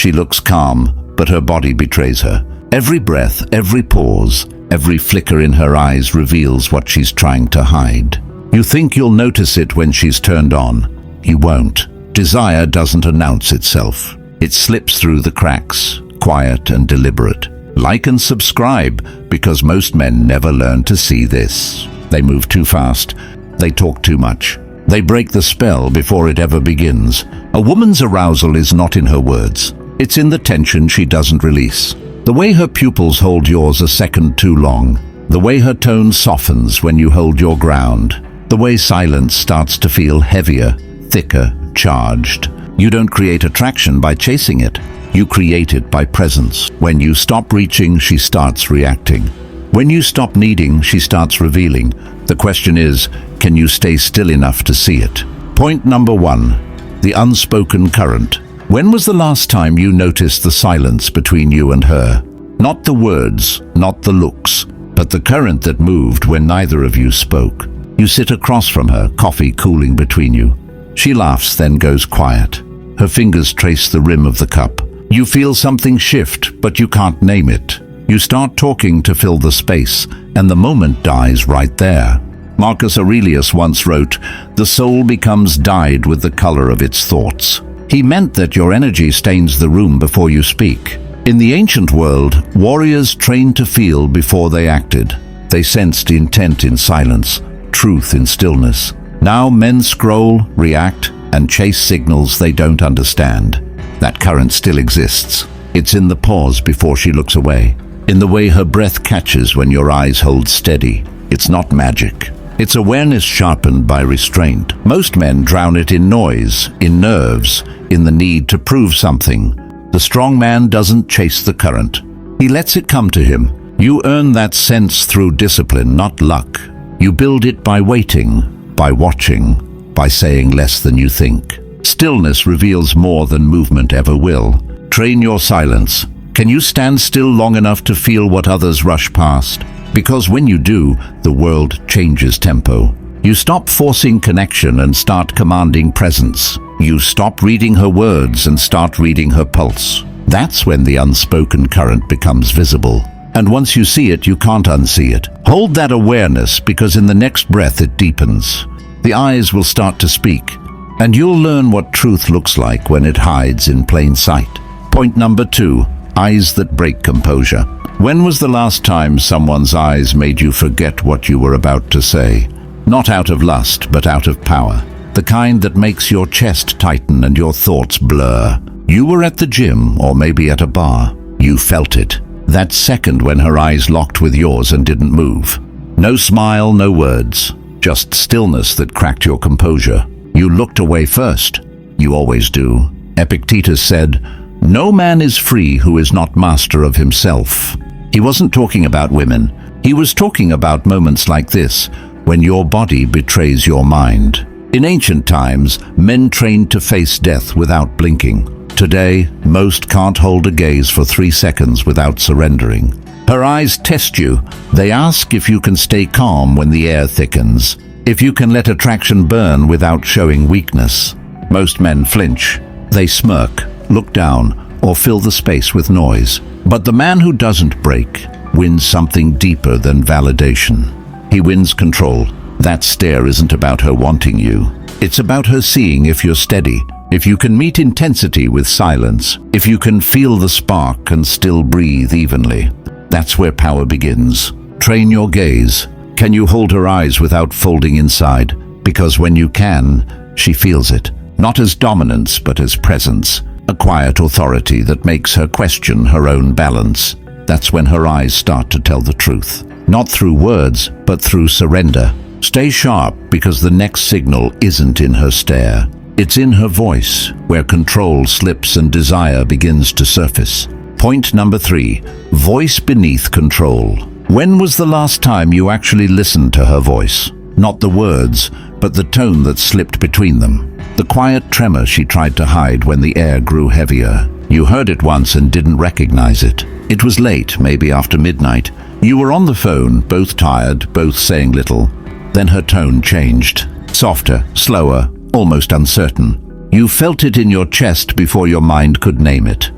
She looks calm, but her body betrays her. Every breath, every pause, every flicker in her eyes reveals what she's trying to hide. You think you'll notice it when she's turned on. You won't. Desire doesn't announce itself. It slips through the cracks, quiet and deliberate. Like and subscribe, because most men never learn to see this. They move too fast. They talk too much. They break the spell before it ever begins. A woman's arousal is not in her words. It's in the tension she doesn't release. The way her pupils hold yours a second too long. The way her tone softens when you hold your ground. The way silence starts to feel heavier, thicker, charged. You don't create attraction by chasing it. You create it by presence. When you stop reaching, she starts reacting. When you stop needing, she starts revealing. The question is, can you stay still enough to see it? Point number 1. The unspoken current. When was the last time you noticed the silence between you and her? Not the words, not the looks, but the current that moved when neither of you spoke. You sit across from her, coffee cooling between you. She laughs, then goes quiet. Her fingers trace the rim of the cup. You feel something shift, but you can't name it. You start talking to fill the space, and the moment dies right there. Marcus Aurelius once wrote, "The soul becomes dyed with the color of its thoughts." He meant that your energy stains the room before you speak. In the ancient world, warriors trained to feel before they acted. They sensed intent in silence, truth in stillness. Now men scroll, react, and chase signals they don't understand. That current still exists. It's in the pause before she looks away, in the way her breath catches when your eyes hold steady. It's not magic. It's awareness sharpened by restraint. Most men drown it in noise, in nerves, in the need to prove something. The strong man doesn't chase the current. He lets it come to him. You earn that sense through discipline, not luck. You build it by waiting, by watching, by saying less than you think. Stillness reveals more than movement ever will. Train your silence. Can you stand still long enough to feel what others rush past? Because when you do, the world changes tempo. You stop forcing connection and start commanding presence. You stop reading her words and start reading her pulse. That's when the unspoken current becomes visible. And once you see it, you can't unsee it. Hold that awareness, because in the next breath it deepens. The eyes will start to speak, and you'll learn what truth looks like when it hides in plain sight. Point number 2, eyes that break composure. When was the last time someone's eyes made you forget what you were about to say? Not out of lust, but out of power. The kind that makes your chest tighten and your thoughts blur. You were at the gym, or maybe at a bar. You felt it. That second when her eyes locked with yours and didn't move. No smile, no words. Just stillness that cracked your composure. You looked away first. You always do. Epictetus said, "No man is free who is not master of himself." He wasn't talking about women. He was talking about moments like this, when your body betrays your mind. In ancient times, men trained to face death without blinking. Today, most can't hold a gaze for 3 seconds without surrendering. Her eyes test you. They ask if you can stay calm when the air thickens, if you can let attraction burn without showing weakness. Most men flinch. They smirk, look down, or fill the space with noise. But the man who doesn't break wins something deeper than validation. He wins control. That stare isn't about her wanting you. It's about her seeing if you're steady, if you can meet intensity with silence, if you can feel the spark and still breathe evenly. That's where power begins. Train your gaze. Can you hold her eyes without folding inside? Because when you can, she feels it. Not as dominance, but as presence. A quiet authority that makes her question her own balance. That's when her eyes start to tell the truth. Not through words, but through surrender. Stay sharp, because the next signal isn't in her stare. It's in her voice, where control slips and desire begins to surface. Point number 3, voice beneath control. When was the last time you actually listened to her voice? Not the words, but the tone that slipped between them. The quiet tremor she tried to hide when the air grew heavier. You heard it once and didn't recognize it. It was late, maybe after midnight. You were on the phone, both tired, both saying little. Then her tone changed. Softer, slower, almost uncertain. You felt it in your chest before your mind could name it.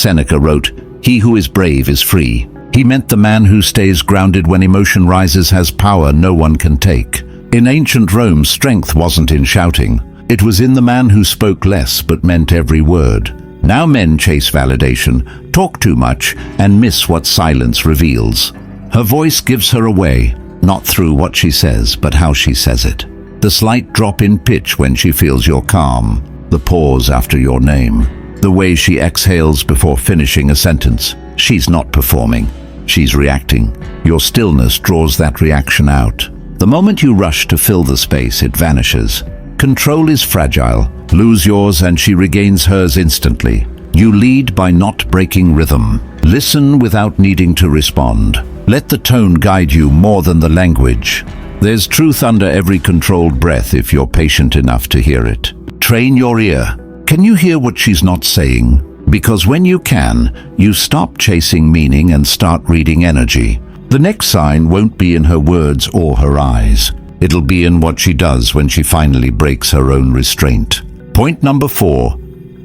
Seneca wrote, "He who is brave is free." He meant the man who stays grounded when emotion rises has power no one can take. In ancient Rome, strength wasn't in shouting. It was in the man who spoke less but meant every word. Now men chase validation, talk too much, and miss what silence reveals. Her voice gives her away, not through what she says, but how she says it. The slight drop in pitch when she feels your calm, the pause after your name, the way she exhales before finishing a sentence. She's not performing, she's reacting. Your stillness draws that reaction out. The moment you rush to fill the space, it vanishes. Control is fragile. Lose yours and she regains hers instantly. You lead by not breaking rhythm. Listen without needing to respond. Let the tone guide you more than the language. There's truth under every controlled breath if you're patient enough to hear it. Train your ear. Can you hear what she's not saying? Because when you can, you stop chasing meaning and start reading energy. The next sign won't be in her words or her eyes. It'll be in what she does when she finally breaks her own restraint. Point number 4.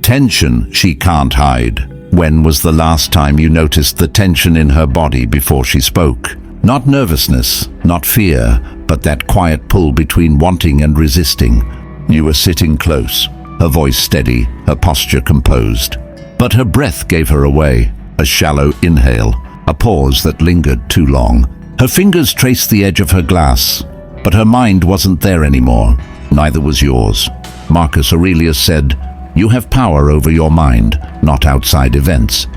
Tension she can't hide. When was the last time you noticed the tension in her body before she spoke? Not nervousness, not fear, but that quiet pull between wanting and resisting. You were sitting close, her voice steady, her posture composed. But her breath gave her away. A shallow inhale, a pause that lingered too long. Her fingers traced the edge of her glass, but her mind wasn't there anymore. Neither was yours. Marcus Aurelius said, "You have power over your mind, not outside events."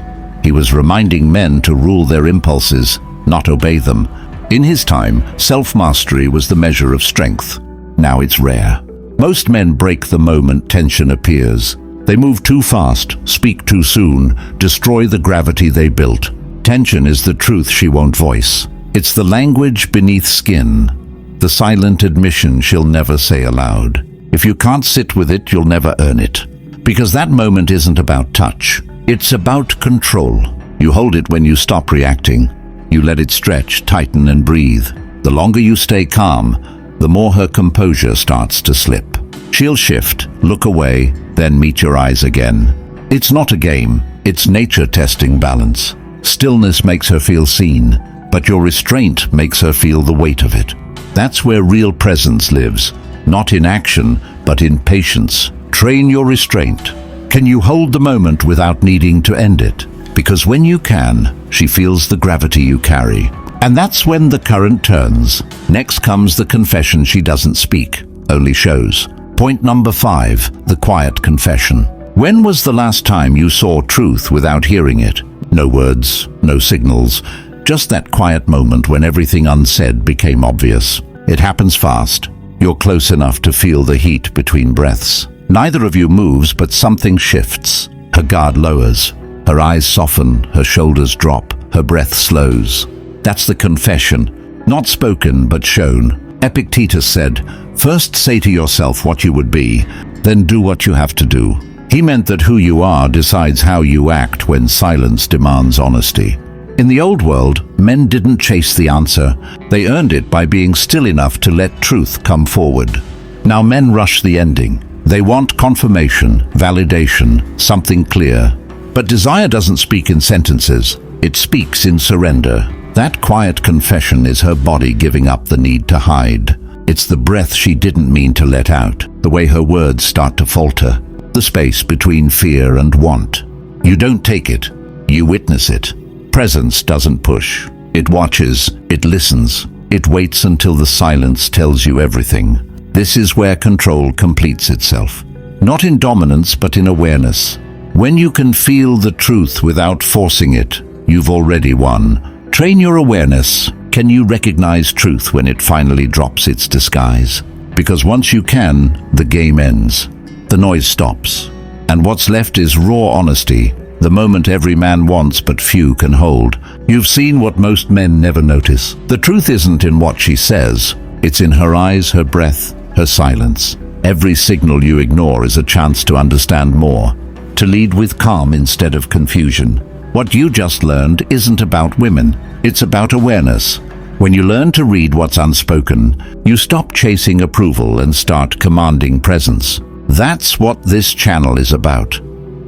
He was reminding men to rule their impulses, not obey them. In his time, self-mastery was the measure of strength. Now it's rare. Most men break the moment tension appears. They move too fast, speak too soon, destroy the gravity they built. Tension is the truth she won't voice. It's the language beneath skin, the silent admission she'll never say aloud. If you can't sit with it, you'll never earn it. Because that moment isn't about touch. It's about control. You hold it when you stop reacting. You let it stretch, tighten, and breathe. The longer you stay calm, the more her composure starts to slip. She'll shift, look away, then meet your eyes again. It's not a game. It's nature testing balance. Stillness makes her feel seen, but your restraint makes her feel the weight of it. That's where real presence lives. Not in action, but in patience. Train your restraint. Can you hold the moment without needing to end it? Because when you can, she feels the gravity you carry. And that's when the current turns. Next comes the confession she doesn't speak, only shows. Point number 5, the quiet confession. When was the last time you saw truth without hearing it? No words, no signals, just that quiet moment when everything unsaid became obvious. It happens fast. You're close enough to feel the heat between breaths. Neither of you moves, but something shifts. Her guard lowers. Her eyes soften, her shoulders drop, her breath slows. That's the confession, not spoken but shown. Epictetus said, "First say to yourself what you would be, then do what you have to do." He meant that who you are decides how you act when silence demands honesty. In the old world, men didn't chase the answer. They earned it by being still enough to let truth come forward. Now men rush the ending. They want confirmation, validation, something clear. But desire doesn't speak in sentences. It speaks in surrender. That quiet confession is her body giving up the need to hide. It's the breath she didn't mean to let out, the way her words start to falter, the space between fear and want. You don't take it, you witness it. Presence doesn't push. It watches, it listens, it waits until the silence tells you everything. This is where control completes itself. Not in dominance, but in awareness. When you can feel the truth without forcing it, you've already won. Train your awareness. Can you recognize truth when it finally drops its disguise? Because once you can, the game ends. The noise stops. And what's left is raw honesty, the moment every man wants but few can hold. You've seen what most men never notice. The truth isn't in what she says. It's in her eyes, her breath, her silence. Every signal you ignore is a chance to understand more, to lead with calm instead of confusion. What you just learned isn't about women, it's about awareness. When you learn to read what's unspoken, you stop chasing approval and start commanding presence. That's what this channel is about.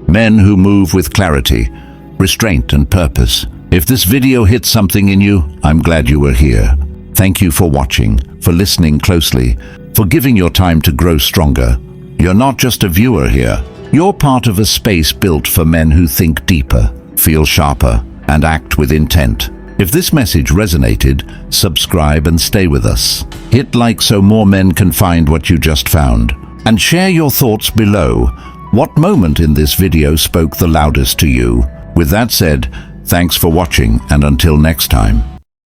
Men who move with clarity, restraint, and purpose. If this video hit something in you, I'm glad you were here. Thank you for watching, for listening closely, for giving your time to grow stronger. You're not just a viewer here. You're part of a space built for men who think deeper, feel sharper, and act with intent. If this message resonated, subscribe and stay with us. Hit like so more men can find what you just found. And share your thoughts below. What moment in this video spoke the loudest to you? With that said, thanks for watching, and until next time.